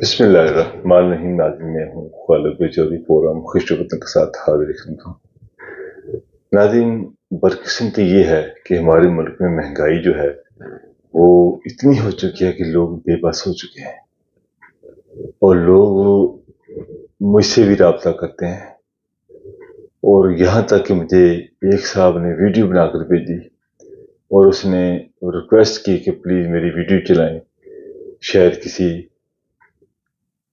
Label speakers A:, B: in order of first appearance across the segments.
A: बिस्मिल्लाहिर्रहमानिर्रहीम। नाज़रीन, मैं हूँ खालिद चौधरी, प्रोग्राम खुशखबरी के साथ हाजिर खिदमत हूँ। नाज़रीन, बदकिस्मती ये है कि हमारे मुल्क में महंगाई जो है वो इतनी हो चुकी है कि लोग बेबस हो चुके हैं और लोग मुझसे भी रब्ता करते हैं और यहाँ तक कि मुझे एक साहब ने वीडियो बनाकर भेजी और उसने रिक्वेस्ट की कि प्लीज़ मेरी वीडियो चलाएं, शायद किसी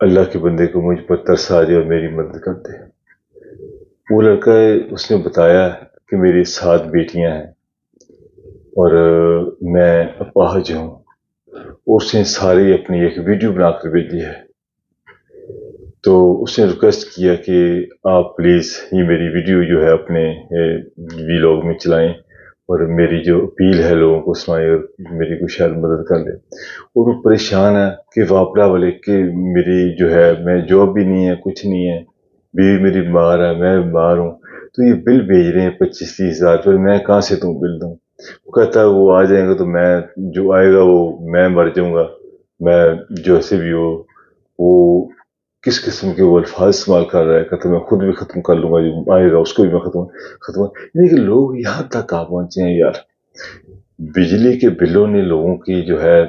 A: अल्लाह के बंदे को मुझ पर तरस आ जाए और मेरी मदद कर दे। वो लड़का उसने बताया कि मेरी 7 बेटियां हैं और मैं अपाहज हूँ। उसने सारी अपनी एक वीडियो बनाकर भेजी है। तो उसने रिक्वेस्ट किया कि आप प्लीज़ ये मेरी वीडियो जो है अपने वीलॉग में चलाएं और मेरी जो अपील है लोगों को सुनाएं और मेरी को शायद मदद कर ले। और वो परेशान है कि वापड़ा वाले कि मेरी जो है मैं जॉब भी नहीं है, कुछ नहीं है, बीवी मेरी बीमार है, मैं बीमार हूँ, तो ये बिल भेज रहे हैं 25-30 हज़ार रुपये, मैं कहाँ से तुम बिल दूँ। वो कहता है वो आ जाएंगे तो मैं जो आएगा वो मैं मर जाऊँगा, मैं जो ऐसे भी हो। वो किस किस्म के वो अल्फाज इस्तेमाल कर रहा है, कहता मैं खुद भी ख़त्म कर लूँगा, जो आएगा उसको भी मैं ख़त्म। यानी कि लोग यहाँ तक आ पहुँचे हैं यार। बिजली के बिलों ने लोगों की जो है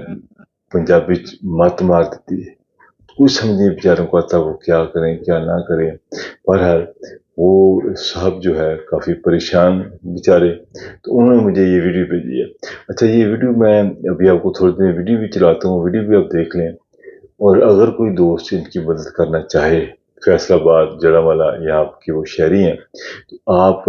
A: पंजाबी मत मार देती है। कुछ समझ नहीं बेचारों को आता वो क्या करें क्या ना करें। बहरहाल वो साहब जो है काफ़ी परेशान बेचारे, तो उन्होंने मुझे ये वीडियो भेजी है। अच्छा, ये वीडियो मैं अभी आपको थोड़ी देर वीडियो भी चलाता हूँ, वीडियो भी आप देख लें। और अगर कोई दोस्त इनकी मदद करना चाहे, फैसलाबाद जड़ावाला यहाँ आपके वो शहरी हैं, तो आप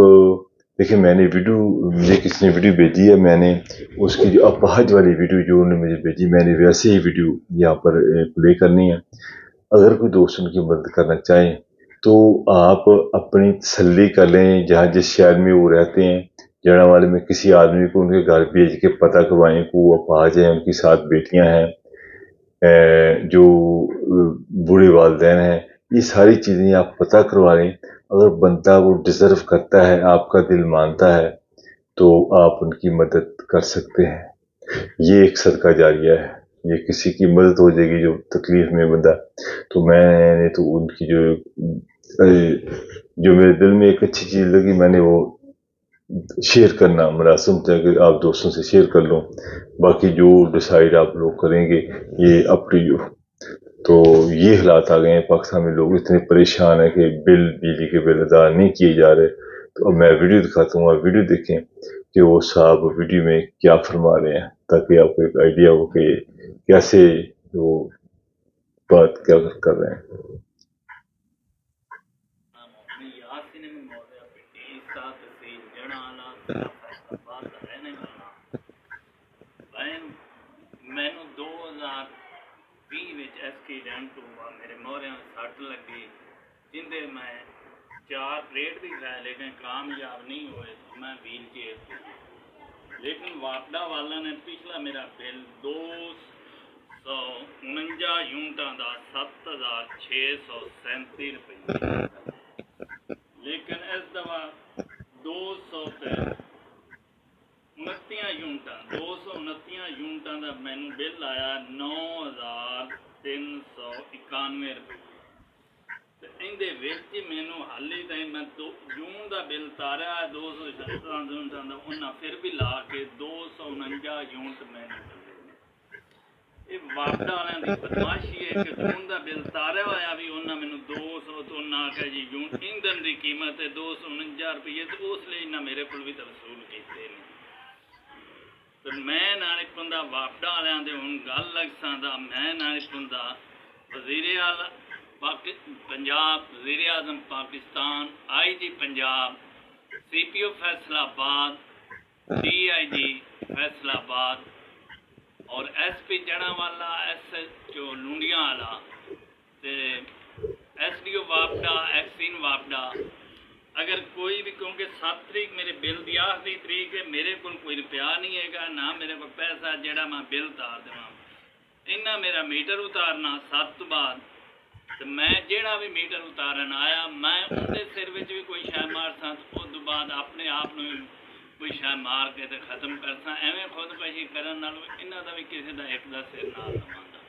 A: देखिए मैंने वीडियो, मुझे किसी ने वीडियो भेजी है, मैंने उसकी जो अपाहज वाली वीडियो जो उन्होंने मुझे भेजी, मैंने वैसे ही वीडियो यहाँ पर प्ले करनी है। अगर कोई दोस्त उनकी मदद करना चाहे तो आप अपनी तसल्ली कर लें, जहाँ जिस शहर में वो रहते हैं जड़ावाले में, किसी आदमी को उनके घर भेज के पता करवाएं कि वो अपाहज हैं, उनकी 7 बेटियां हैं, जो बूढ़े वालिदैन हैं। ये सारी चीज़ें आप पता करवा लें। अगर बंदा वो डिज़र्व करता है, आपका दिल मानता है, तो आप उनकी मदद कर सकते हैं। ये एक सदका जारिया है, ये किसी की मदद हो जाएगी जो तकलीफ में बंदा। तो मैंने तो उनकी जो मेरे दिल में एक अच्छी चीज़ लगी, मैंने वो शेयर करना मुनासिब था कि आप दोस्तों से शेयर कर लो। बाकी जो डिसाइड आप लोग करेंगे ये अप टू यू। तो ये हालात आ गए हैं पाकिस्तान में, लोग इतने परेशान हैं कि बिजली के बिल अदा नहीं किए जा रहे। तो अब मैं वीडियो दिखाता हूँ, आप वीडियो देखें कि वो साहब वीडियो में क्या फरमा रहे हैं, ताकि आपको एक आइडिया हो कि कैसे वो बात क्या कर रहे हैं।
B: मैनू 2020 एक्सीडेंट हुआ, मेरे मोहरे सट लगी, जिंदे मैं 4 प्लेट भी खाए लेकिन कामयाब नहीं हुए। मैं व्हील चेयर पर, लेकिन वापडा वाला ने पिछला मेरा बिल 249 यूनिटा का 7,637 रुपये, लेकिन इस दफा 229 यूनिटा का मैनू बिल आया 9,391 रुपये। इहदे विच मैनू हाली ताईं मैं जून का बिल तारिया 217 यूनिटा का, उन्हें फिर भी ला के 249 यूनिट मैनू मिले। ये वापडा वालियां दी बदमाशी है कि जून का बिल तारिया होया भी उन्हें मैनू 200 तो उन्हें आख्या जी यूनिट ईंधन की कीमत है 249 रुपये, तो उस लिए इन्हें मेरे को भी तो वसूल किए नहीं। तो मैं नाले पंदा वापडा वालियां दे हुण गल लग सकदा, मैं नाले पंदा वज़ीर आला पंजाब, वज़ीर आज़म Pakistan, IG Punjab, CPO Faisalabad, DIG Faisalabad और SP जड़ावाला, SHO लुंडियावाला, SDO वापडा, एक्सीन वापडा। अगर कोई भी, क्योंकि 7 तरीक मेरे बिल की आखिरी तरीक है, मेरे को कोई रुपया नहीं है ना मेरे को पैसा जड़ा मैं बिल उतार देवा। इन्ना मेरा मीटर उतारना 7 तो बाद, तो मैं जेड़ा भी मीटर उतारन आया मैं उनके सिर में भी कोई शह मारसा, तो उस बाद अपने आप में कोई शह मार के तो खत्म करसा। एवं खुदकशी करन नालों इन्हां दा भी किसी का एक दा सिर ना लवांदा।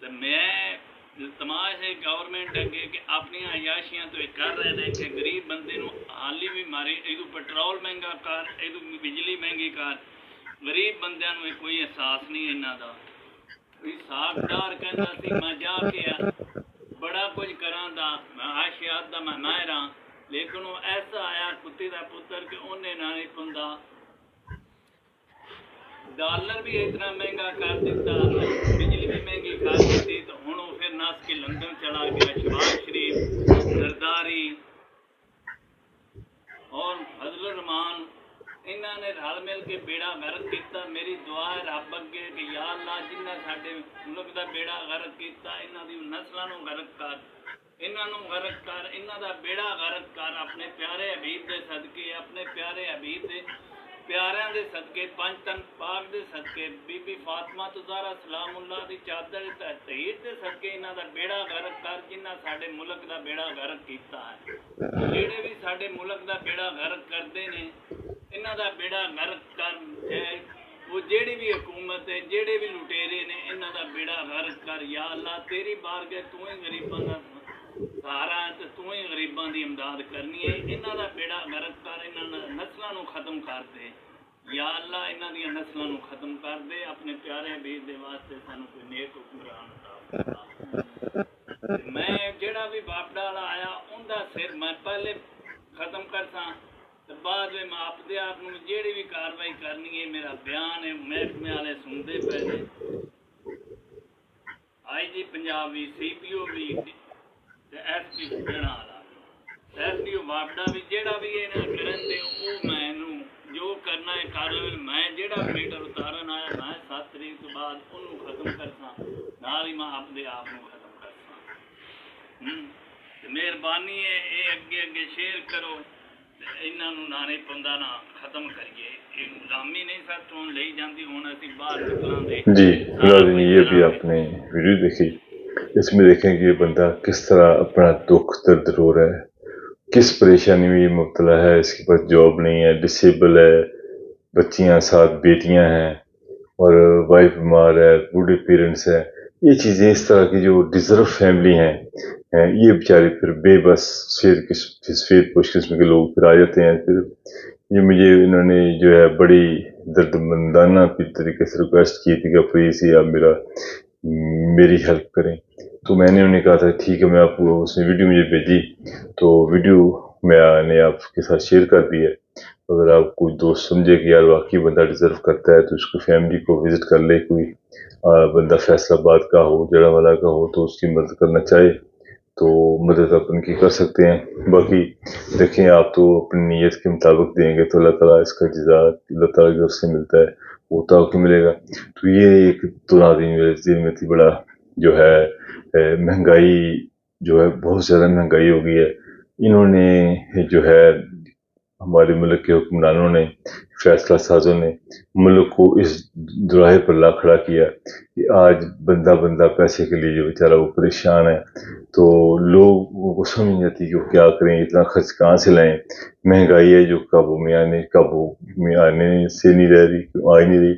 B: तो मैं तमाश है गवर्नमेंट अगे कि अपनी अयाशियां तो कर रहे हैं कि गरीब बंदे नूं हाली भी मारे इदू पेट्रोल महंगा कर इदू बिजली महंगी कर गरीब बंदियां नूं कोई एहसास नहीं इन्हां दा सागदार कहंदा सी मैं जाके बड़ा कुछ करां दा मैं आशियात दा मैं माहिर हां लेकिन वो ऐसा आया कुत्ते दा पुत्तर कि उन्हें ना नहीं पुंदा डॉलर भी इतना महंगा कर दिता बिजली भी महंगी कर दी तो हुण वो फिर नस के लंदन चला गया शहबाज शरीफ सरदारी और फजल रहमान इन्हां ने रल मिल के बेड़ा गर्क किया मेरी दुआ है रब अगे कि या अल्लाह जिन्हां साडे मुल्क दा बेड़ा गर्क किया इन्हां दी नस्लां नूं गर्क कर इन्हां नूं गर्क कर इन्हां दा बेड़ा गर्क कर अपने प्यारे हबीब दे सदके अपने प्यारे हबीब दे प्यारिਆਂ ਦੇ सदके पंज तन पाक ਦੇ सदके बीबी फातिमा ज़हरा सलामुल्लाह दी चादर तहीर ਦੇ सदके इन्हां दा बेड़ा गर्क कर जिन्हां साडे मुल्क दा बेड़ा गर्क कीता है ਜਿਹੜੇ ਵੀ ਸਾਡੇ ਮੁਲਕ ਦਾ बेड़ा गर्क करदे ने इन्हां दा बेड़ा गर्क कर वो ਜਿਹੜੀ भी हुकूमत है ਜਿਹੜੇ भी लुटेरे ने इन्हां दा बेड़ा गर्क कर या अल्लाह तेरी बारगाह तू ही गरीबां दा सहारा है तो तू ही गरीबां दी इमदाद करनी है इन्हां दा बेड़ा गर्क कर इन्हां नस्लां नूं खत्म कर दे या अल्लाह इन्हां दी नस्लां नूं खत्म कर दे अपने प्यारे हबीब दे वास्ते सानू कोई नेक हुक्मरान अता फरमा मैं जेड़ा भी बापड़ा वाला आया उनका सिर मैं पहले खत्म करता तो बाद में मैं अपने आप नूं जेड़ी भी कार्रवाई करनी है मेरा बयान है महकमे वाले सुनते पे ने IG पंजाब भी CPO भी SP सुनना वाला SDO बापड़ा भी जेड़ा भी इन्हां करन दे वो मैनू जो करना है कर ले मैं जेड़ा मीटर उतारन आया मैं 7 तरीक तो बाद उन्होंने खत्म करता नाल ही मैं अपने आप नूं खत्म करता मेहरबानी है ये अगे अगे शेयर करो इन्हां नूं ना नहीं पौंदा ना खत्म करिए ये गुलामी नहीं साथों ले जाती हुण असीं बाहर निकलांगे
A: जी नाज़रीन ये भी आपने वीडियो देखी इसमें देखें कि ये बंदा किस तरह अपना दुख दर्द रो रहा है किस परेशानी में ये मुब्तला है इसके पास जॉब नहीं है डिसेबल है बच्चियां साथ बेटियां हैं और वाइफ बीमार है बूढ़े पेरेंट्स हैं ये चीज़ें इस तरह की जो डिज़र्व फैमिली हैं ये बेचारे फिर बेबस सफ़ेद पोश किस्म के लोग फिर आ जाते हैं फिर ये मुझे इन्होंने जो है बड़ी दर्दमंदाना तरीके से रिक्वेस्ट की थी कि प्लीज़ आप मेरी हेल्प करें तो मैंने उन्हें कहा था ठीक है मैं आपको उसने वीडियो मुझे भेजी तो वीडियो मैंने आपके साथ शेयर कर दी है अगर आप कोई दोस्त समझे कि यार वाकई बंदा डिज़र्व करता है तो उसको फैमिली को विज़िट कर ले कोई बंदा फैसलाबाद का हो जड़ावाला का हो तो उसकी मदद करना चाहे तो मदद आप उनकी कर सकते हैं बाकी देखें आप तो अपनी नीयत के मुताबिक देंगे तो अल्लाह ताला इसका जज़ा अल्लाह ताला की तरफ से मिलता है वो तो आपको मिलेगा तो ये एक तो नाज़रीन मेरे दिल में थी बड़ा जो है महंगाई जो है बहुत ज़्यादा महंगाई हो गई है इन्होंने जो है हमारे मुल्क के हुक्मरानों ने फैसला साजों ने मुल्क को इस दुराहे पर ला खड़ा किया कि आज बंदा पैसे के लिए जो बेचारा वो परेशान है तो लोगों को समझ नहीं आती कि वो क्या करें इतना खर्च कहाँ से लाएं महंगाई है जो काबू में आने से नहीं रह रही आ ही नहीं रही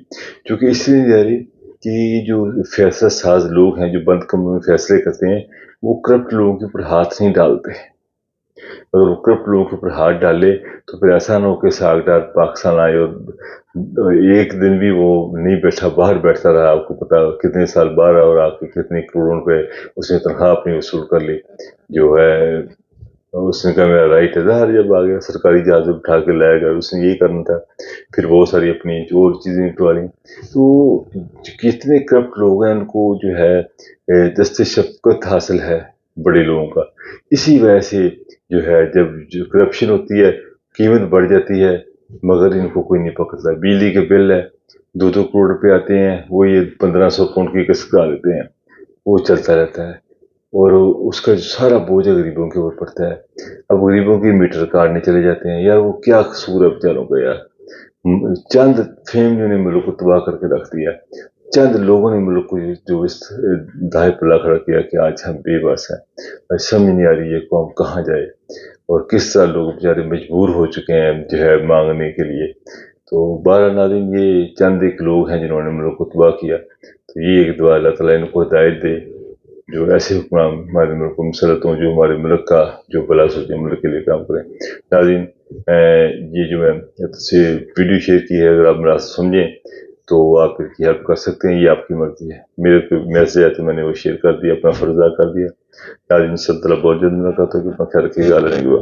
A: क्योंकि इसलिए नहीं रह रही कि जो फैसला साज लोग हैं जो बंद कमरों में फैसले करते हैं वो करप्ट लोगों के ऊपर हाथ नहीं डालते अगर वो करप्ट लोगों के ऊपर हाथ डाले तो फिर ऐसा ना हो कि सागदार पाकिस्तान आए और एक दिन भी वो नहीं बैठा बाहर बैठता रहा आपको पता कितने साल बाहर और आके कितने करोड़ों रुपए उसने तनख्वाह अपनी वसूल कर ली जो है उसने कहा मेरा राइट है हर जब आ गया सरकारी जहाज उठा के लाया गया उसने यही करना था फिर बहुत सारी अपनी और चीज़ें निकलवा ली तो कितने करप्ट लोग हैं उनको जो है दस्ते शफ़क़त हासिल है बड़े लोगों का इसी वजह से जो है जब जो करप्शन होती है कीमत बढ़ जाती है मगर इनको कोई नहीं पकड़ता बिजली के बिल है 2-2 करोड़ रुपए आते हैं वो ये 1500 पाउंड की किस्त करा देते हैं वो चलता रहता है और उसका जो सारा बोझ गरीबों के ऊपर पड़ता है अब गरीबों की मीटर काटने चले जाते हैं यार वो क्या कसूर है बेचारों का यार चंद फैमिलियों ने मुल्क को तबाह करके रख दिया चंद लोगों ने मुल्क को जो इस दाए पर ला खड़ा किया कि आज हम बेबस हैं समझ नहीं आ रही है कौम कहाँ जाए और किस तरह लोग बेचारे मजबूर हो चुके हैं जो है मांगने के लिए तो 12 नाज़रीन ये चंद एक लोग हैं जिन्होंने मुल्क को तबाह किया तो ये एक दुआ अल्लाह ताला इनको हिदायत दे جو ایسے حکمران ہمارے ملک کو مسلط ہوں جو ہمارے ملک کا جو بلا سوچے ملک کے لیے کام کریں. ناظرین یہ جو میں سے ویڈیو شیئر کی ہے اگر آپ میرا سمجھیں تو آپ اس کی ہیلپ کر سکتے ہیں, یہ آپ کی مرضی ہے. میرے میسج آیا تو میں نے وہ شیئر کر دیا, اپنا فرض ادا کر دیا. ناظرین سب طرح بہت جلد ملاقات ہوگی, اپنا خیال رکھیے گا.